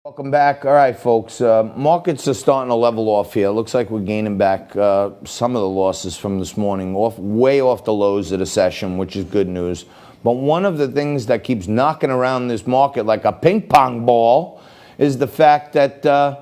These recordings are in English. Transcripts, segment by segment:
Welcome back. All right, folks. Markets are starting to level off here. Looks like we're gaining back some of the losses from this morning, way off the lows of the session, which is good news. But one of the things that keeps knocking around this market like a ping pong ball is the fact that there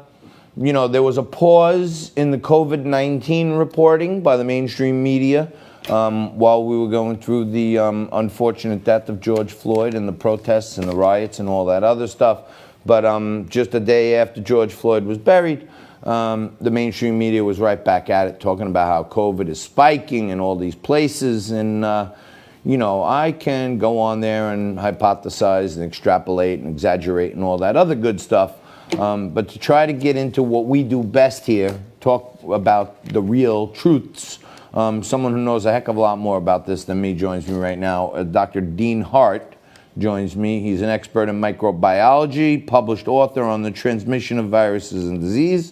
was a pause in the COVID-19 reporting by the mainstream media while we were going through the unfortunate death of George Floyd and the protests and the riots and all that other stuff. But just a day after George Floyd was buried, the mainstream media was right back at it, talking about how COVID is spiking in all these places. And, I can go on there and hypothesize and extrapolate and exaggerate and all that other good stuff. But to try to get into what we do best here, talk about the real truths, someone who knows a heck of a lot more about this than me joins me right now. Dr. Dean Hart joins me. He's an expert in microbiology, published author on the transmission of viruses and disease,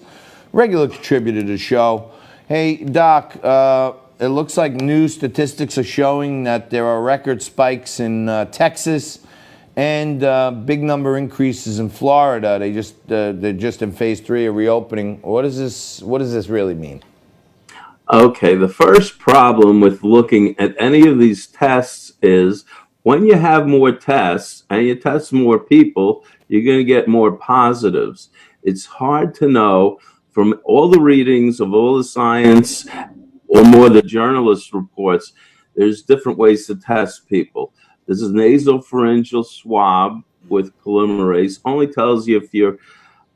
regular contributor to the show. Hey, Doc, it looks like new statistics are showing that there are record spikes in Texas and big number increases in Florida. They're just in phase 3 of reopening. What does this really mean? Okay, the first problem with looking at any of these tests is when you have more tests and you test more people, you're going to get more positives. It's hard to know from all the readings of all the science or more the journalist reports. There's different ways to test people. This is nasopharyngeal swab with polymerase, only tells you if you're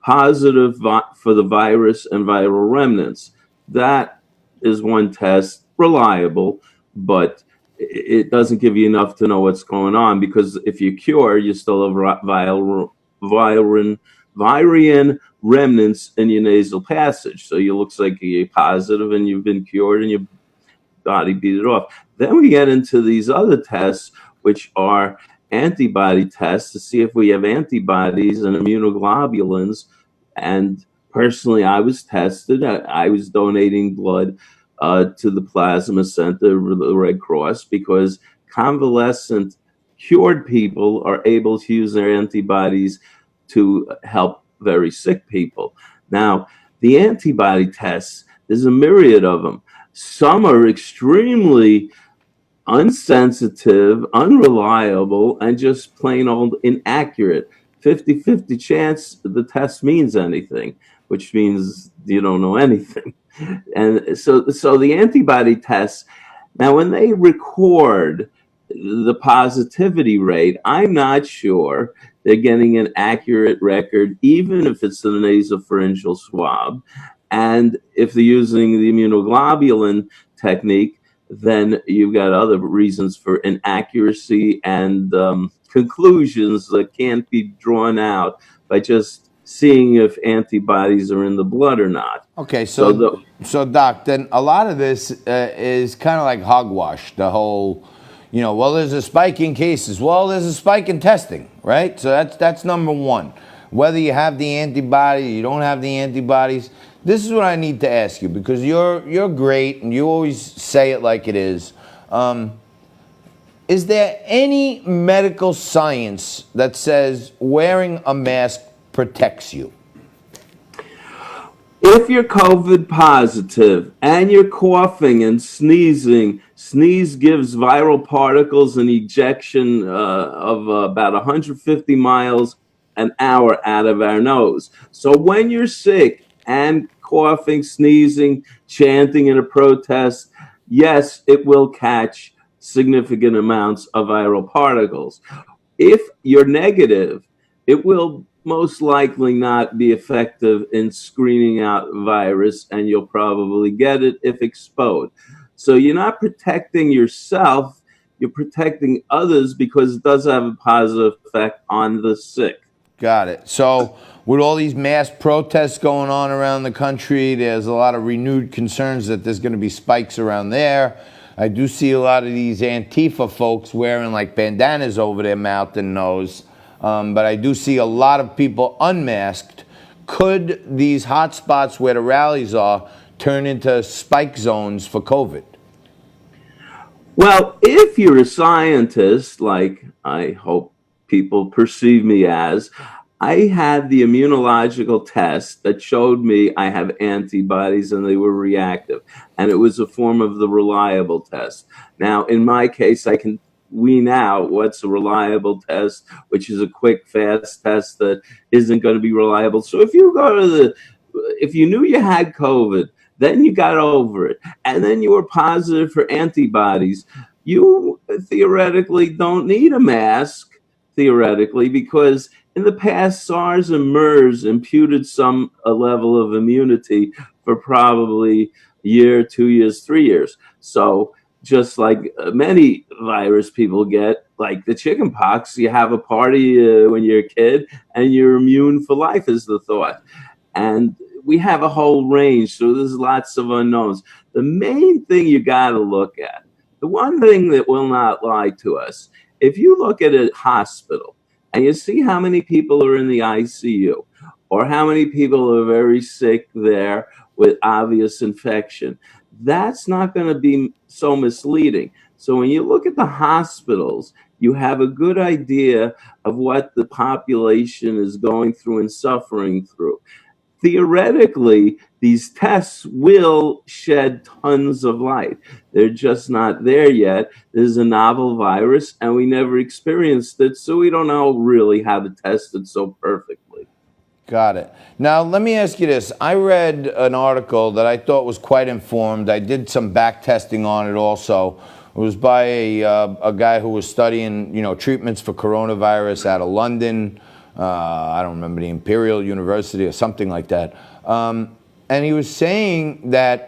positive for the virus and viral remnants. That is one test, reliable, but it doesn't give you enough to know what's going on, because if you cure, you still have virion remnants in your nasal passage. So it looks like you're positive and you've been cured and your body beat it off. Then we get into these other tests, which are antibody tests to see if we have antibodies and immunoglobulins. And personally, I was tested. I was donating blood to the plasma center, the Red Cross, because convalescent cured people are able to use their antibodies to help very sick people. Now, the antibody tests, there's a myriad of them. Some are extremely unsensitive, unreliable, and just plain old inaccurate. 50-50 chance the test means anything, which means you don't know anything. And so the antibody tests, now when they record the positivity rate, I'm not sure they're getting an accurate record, even if it's the nasopharyngeal swab. And if they're using the immunoglobulin technique, then you've got other reasons for inaccuracy and conclusions that can't be drawn out by just seeing if antibodies are in the blood or not. Okay, so Doc, then a lot of this is kind of like hogwash. The whole, well, there's a spike in cases. Well, there's a spike in testing, right? So that's number one. Whether you have the antibody, you don't have the antibodies. This is what I need to ask you, because you're great and you always say it like it is. Is there any medical science that says wearing a mask protects you? If you're COVID positive and you're coughing and sneezing, sneeze gives viral particles an ejection of about 150 miles an hour out of our nose. So when you're sick and coughing, sneezing, chanting in a protest, yes, it will catch significant amounts of viral particles. If you're negative, it will most likely not be effective in screening out virus, and you'll probably get it if exposed. So you're not protecting yourself, you're protecting others, because it does have a positive effect on the sick. Got it. So with all these mass protests going on around the country, there's a lot of renewed concerns that there's going to be spikes around there. I do see a lot of these Antifa folks wearing like bandanas over their mouth and nose. But I do see a lot of people unmasked. Could these hot spots where the rallies are turn into spike zones for COVID? Well, if you're a scientist, like I hope people perceive me as, I had the immunological test that showed me I have antibodies and they were reactive. And it was a form of the reliable test. Now, in my case, I can wean out what's a reliable test, which is a quick, fast test that isn't going to be reliable. So if you knew you had COVID, then you got over it, and then you were positive for antibodies, you theoretically don't need a mask, theoretically, because in the past, SARS and MERS imputed some a level of immunity for probably a year, 2 years, 3 years. So just like many virus people get, like the chicken pox, you have a party when you're a kid and you're immune for life is the thought. And we have a whole range, so there's lots of unknowns. The main thing you got to look at, the one thing that will not lie to us, if you look at a hospital and you see how many people are in the ICU or how many people are very sick there with obvious infection, that's not going to be so misleading. So when you look at the hospitals, you have a good idea of what the population is going through and suffering through. Theoretically, these tests will shed tons of light. They're just not there yet. There's a novel virus, and we never experienced it, so we don't know really how to test it so perfectly. Got it. Now, let me ask you this. I read an article that I thought was quite informed. I did some back testing on it also. It was by a guy who was studying, treatments for coronavirus out of London. I don't remember, the Imperial University or something like that. And he was saying that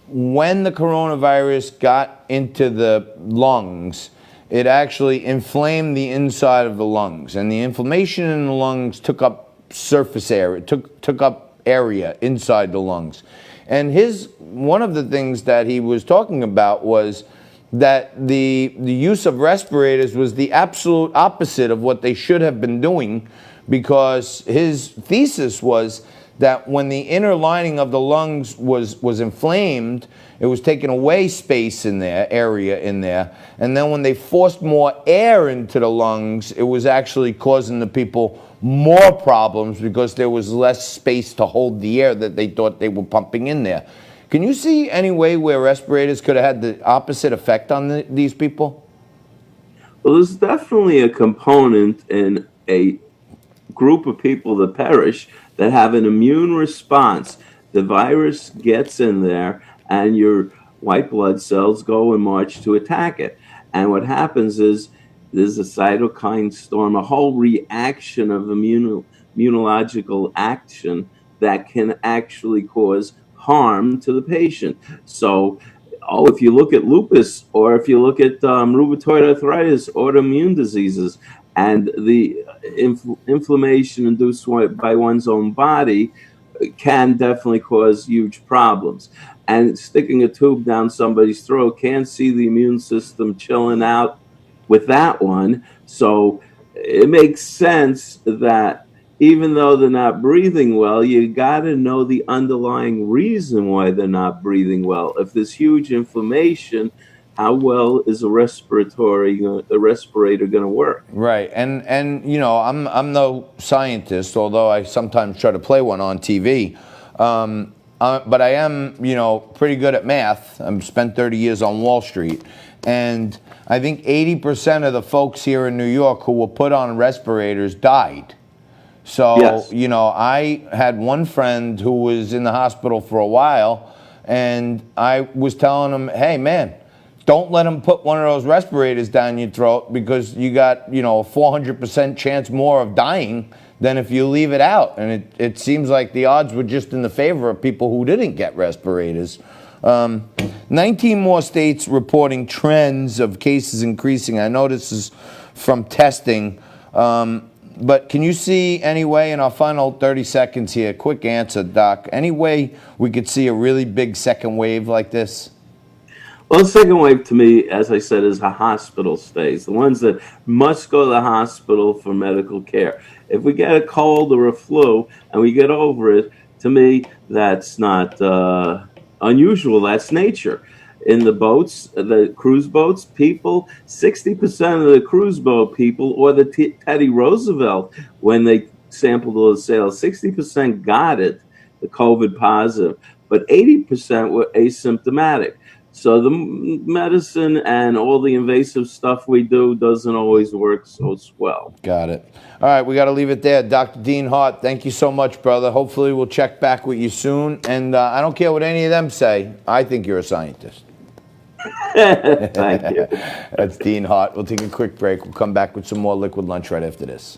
when the coronavirus got into the lungs, it actually inflamed the inside of the lungs. And the inflammation in the lungs took up surface area, took up area inside the lungs. And one of the things that he was talking about was that the use of respirators was the absolute opposite of what they should have been doing, because his thesis was that when the inner lining of the lungs was inflamed, it was taking away space in there, area in there, and then when they forced more air into the lungs, it was actually causing the people more problems because there was less space to hold the air that they thought they were pumping in there. Can you see any way where respirators could have had the opposite effect on these people? Well, there's definitely a component in a group of people that perish that have an immune response. The virus gets in there, and your white blood cells go and march to attack it. And what happens is there's a cytokine storm, a whole reaction of immunological action that can actually cause harm to the patient. So, if you look at lupus, or if you look at rheumatoid arthritis, autoimmune diseases, and the inflammation induced by one's own body can definitely cause huge problems. And sticking a tube down somebody's throat, can't see the immune system chilling out with that one. So it makes sense that even though they're not breathing well, you got to know the underlying reason why they're not breathing well. If there's huge inflammation, how well is a respirator going to work? Right, and I'm no scientist, although I sometimes try to play one on TV. But I am, pretty good at math. I've spent 30 years on Wall Street, and I think 80% of the folks here in New York who were put on respirators died. So, Yes. I had one friend who was in the hospital for a while, and I was telling him, hey, man, don't let them put one of those respirators down your throat, because you got, a 400% chance more of dying than if you leave it out. And it seems like the odds were just in the favor of people who didn't get respirators. 19 more states reporting trends of cases increasing. I know this is from testing. But can you see any way, in our final 30 seconds here, quick answer, Doc, any way we could see a really big second wave like this? Well, the second wave to me, as I said, is the hospital stays, the ones that must go to the hospital for medical care. If we get a cold or a flu and we get over it, to me, that's not unusual. That's nature. in the boats, the cruise boats, people, 60% of the cruise boat people, or the Teddy Roosevelt, when they sampled all the sales, 60% got it, the COVID positive, but 80% were asymptomatic. So the medicine and all the invasive stuff we do doesn't always work so well. Got it. All right, we got to leave it there. Dr. Dean Hart, thank you so much, brother. Hopefully we'll check back with you soon. And I don't care what any of them say. I think you're a scientist. Thank you. That's Dean Hart. We'll take a quick break. We'll come back with some more Liquid Lunch right after this.